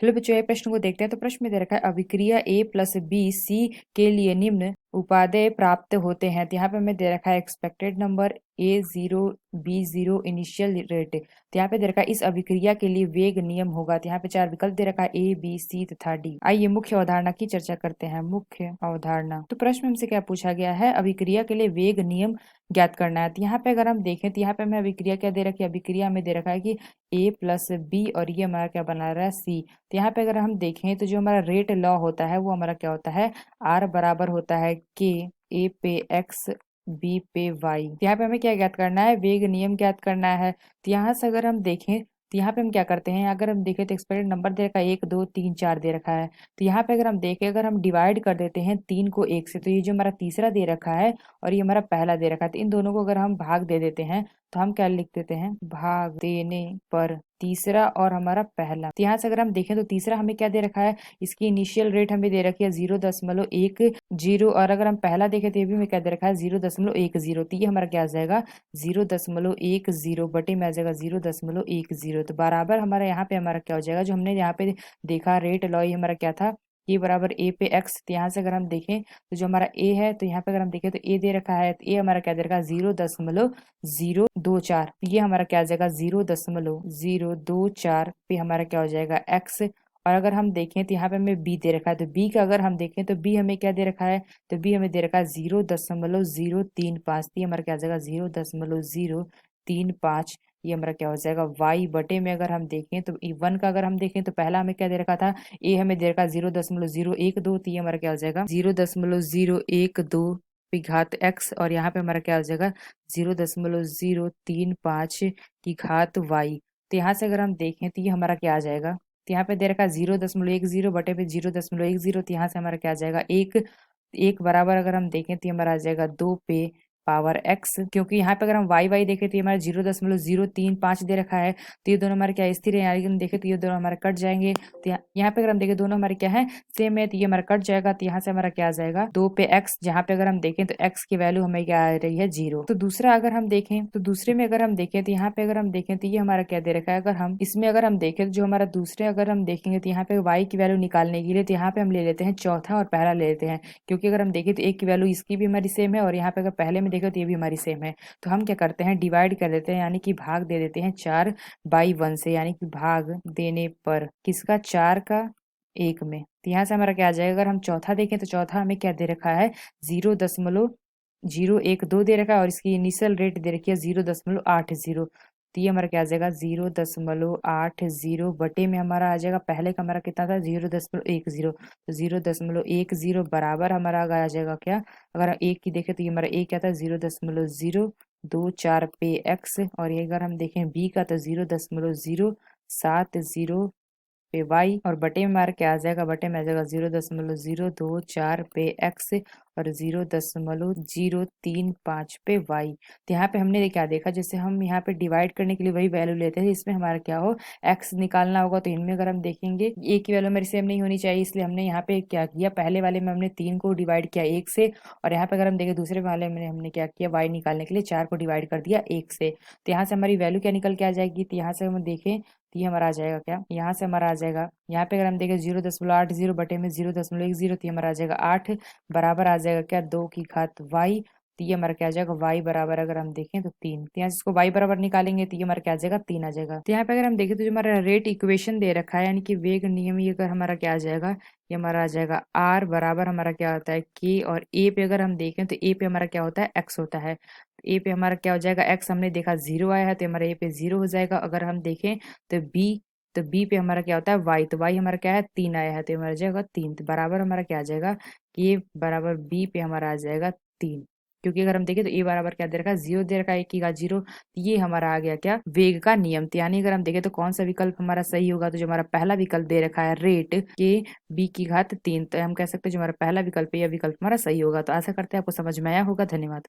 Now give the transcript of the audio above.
चलो बच्चों ये प्रश्न को देखते हैं। तो प्रश्न में दे रखा है अभिक्रिया A प्लस बी सी के लिए निम्न उपादेय प्राप्त होते हैं। तो यहाँ पे हमें दे रखा है expected number A0 B0 initial rate. तो यहाँ पे दे रखा है इस अभिक्रिया के लिए वेग नियम होगा। तो यहाँ पे 4 विकल्प दे रखा है A B C तथा D। आइए मुख्य अवधारणा की चर्चा करते हैं। मुख्य अवधारणा, तो प्रश्न में हमसे क्या पूछा गया है, अभिक्रिया के लिए वेग नियम ज्ञात करना है। तो यहाँ पे अगर हम देखें तो यहाँ पे हमें अभिक्रिया क्या दे रखी है, अभिक्रिया में दे रखा है कि A प्लस बी और ये हमारा क्या बना रहा है C। तो यहाँ पे अगर हम देखें तो जो हमारा रेट लॉ होता है वो हमारा क्या होता है, R बराबर होता है K A पे X B पे Y। तो यहाँ पे हमें क्या ज्ञात करना है, वेग नियम ज्ञात करना है। तो यहाँ से अगर हम देखें तो यहाँ पे हम क्या करते हैं, अगर हम देखें तो एक्सपेक्टेड नंबर दे रखा है 1 2 3 4 दे रखा है। तो यहाँ पे अगर हम देखें, अगर हम डिवाइड कर देते हैं 3 को 1 से, तो ये जो हमारा तीसरा दे रखा है और ये हमारा पहला दे रखा है, तो इन दोनों को अगर हम भाग दे देते हैं तो हम क्या लिख देते हैं, भाग देने पर तीसरा और हमारा पहला। तो यहाँ से अगर हम देखें तो तीसरा हमें क्या दे रखा है, इसकी इनिशियल रेट हमें दे रखी है 0.10, और अगर हम पहला देखें तो ये भी हमें क्या दे रखा है 0.10। तो ये हमारा क्या आ जाएगा 0.10 बटे में आ जाएगा 0.10। तो बराबर हमारा यहाँ पे हमारा क्या हो जाएगा, जो हमने यहाँ पे देखा रेट लॉ, ये हमारा क्या था, ए बराबर ए पे एक्स। तो यहाँ से अगर हम देखें तो जो हमारा ए है, तो यहाँ पे अगर हम देखें तो ए दे रखा है, तो ए हमारा क्या दे रखा है 0.024। ये हमारा क्या आ जाएगा 0.024 पे हमारा क्या हो जाएगा एक्स। और अगर हम देखें तो यहाँ पे हमें बी दे रखा है, तो बी का अगर हम देखें तो बी हमें क्या दे रखा है, तो बी हमें दे रखा है 0.035। ये हमारा क्या आ जाएगा 0.035। ये हमारा क्या हो जाएगा वाई बटे में अगर हम देखें तो वन का अगर हम देखें तो पहला हमें क्या दे रखा था, ए हमें दे रखा 0.012। तो ये हमारा क्या हो जाएगा 0.012 पे घात एक्स, और यहाँ पे हमारा क्या हो जाएगा 0.035 की घात वाई। तो यहाँ से अगर हम देखें तो ये हमारा क्या आ जाएगा, तो यहाँ पे दे रखा है 0.10 बटे पे 0.10। तो यहाँ से हमारा क्या आ जाएगा एक, एक बराबर अगर हम देखें तो ये हमारा आ जाएगा 2 पे पावर एक्स, क्योंकि यहाँ पे अगर हम वाई वाई देखें तो ये हमारा 0.035 दे रखा है। तो ये दोनों हमारे क्या स्थिर है, यानी कि हम देखें तो ये दोनों हमारे कट जाएंगे। तो यहाँ पे अगर हम देखें दोनों हमारे क्या है, सेम है, तो ये हमारा कट जाएगा। तो यहाँ से हमारा क्या आ जाएगा 2 पे एक्स, जहाँ पे अगर हम देखें तो एक्स की वैल्यू हमें क्या आ रही है 0। तो दूसरा अगर हम देखें तो दूसरे में अगर हम देखें तो यहाँ पे अगर हम देखें तो ये हमारा क्या दे रखा है, अगर हम इसमें अगर हम देखें तो जो हमारा दूसरे अगर हम देखेंगे तो यहाँ पे वाई की वैल्यू निकालने के लिए, तो यहाँ पे हम ले लेते हैं चौथा और पहला ले लेते हैं, क्योंकि अगर हम देखें तो एक की वैल्यू इसकी भी हमारी सेम है और यहाँ पे अगर पहले में देखें तो ये भी हमारी सेम है। तो हम क्या करते हैं, डिवाइड कर देते हैं, यानी कि भाग दे देते हैं 4/1 से, यानी कि भाग देने पर किसका 4 का 1 में। तो यहाँ से हमारा क्या आ जाएगा, अगर हम चौथा देखें तो चौथा हमें क्या दे रखा है 0.012 दे रखा है, और इसकी इनिशियल रेट दे रखी है 0.80। तो ये हमारा क्या आ जाएगा 0.80 बटे में हमारा आ जाएगा, पहले का हमारा कितना था 0.10। तो 0.10 बराबर हमारा आ जाएगा क्या, अगर हम एक की देखें तो ये हमारा एक क्या था 0.024 पे एक्स, और ये अगर हम देखें बी का तो 0.070 पे वाई, और बटे में हमारा क्या आ जाएगा, बटे में आ जाएगा 0.024 पे एक्स और 0.035 पे वाई। तो यहाँ पे हमने क्या देखा, जैसे हम यहाँ पे डिवाइड करने के लिए वही वैल्यू लेते हैं, इसमें हमारा क्या हो एक्स निकालना होगा। तो इनमें अगर हम देखेंगे ए की वैल्यू हमारी सेम नहीं होनी चाहिए, इसलिए हमने यहाँ पे क्या किया, पहले वाले में हमने 3 को डिवाइड किया 1 से, और यहाँ पे अगर हम देखें दूसरे वाले में हमने क्या किया, वाई निकालने के लिए 4 को डिवाइड कर दिया 1 से। तो यहाँ से हमारी वैल्यू क्या निकल के आ जाएगी, तो यहाँ से हम देखें तो ये हमारा आ जाएगा क्या, यहाँ से हमारा आ जाएगा, यहाँ पे अगर हम देखें 0.80 बटे में 0.10, तो ये हमारा आ जाएगा 8 बराबर आ जाएगा क्या 2 की घात वाई। तो ये हमारा क्या आ जाएगा वाई बराबर अगर हम देखें तो 3। तो यहाँ से इसको वाई बराबर निकालेंगे तो ये हमारा क्या आ जाएगा 3 आ जाएगा। तो यहाँ पे अगर हम देखें तो जो हमारा रेट इक्वेशन दे रखा है, यानी कि वेग नियम, ये अगर हमारा क्या आ जाएगा, ये हमारा आ जाएगा आर बराबर हमारा क्या होता है के, और ए पे अगर हम देखें तो ए पे हमारा क्या होता है एक्स होता है। ए पे हमारा क्या हो जाएगा एक्स, हमने देखा 0 आया है तो हमारा ए पे 0 हो जाएगा। अगर हम देखें तो बी, तो बी पे हमारा क्या होता है वाई, तो वाई हमारा क्या है 3 आया है तो हमारा जाएगा 3। तो बराबर हमारा क्या आ जाएगा, ए बराबर बी पे हमारा आ जाएगा 3, क्योंकि अगर हम देखें तो ए बराबर क्या दे रखा है 0 दे रखा है, 1 की घात 0। तो ये हमारा आ गया क्या वेग का नियम। तो यानी अगर हम देखें तो कौन सा विकल्प हमारा सही होगा, तो जो हमारा पहला विकल्प दे रखा है रेट के बी की घात 3, तो हम कह सकते हैं जो हमारा पहला विकल्प है यह विकल्प हमारा सही होगा। तो आशा करते हैं आपको समझ में आया होगा। धन्यवाद।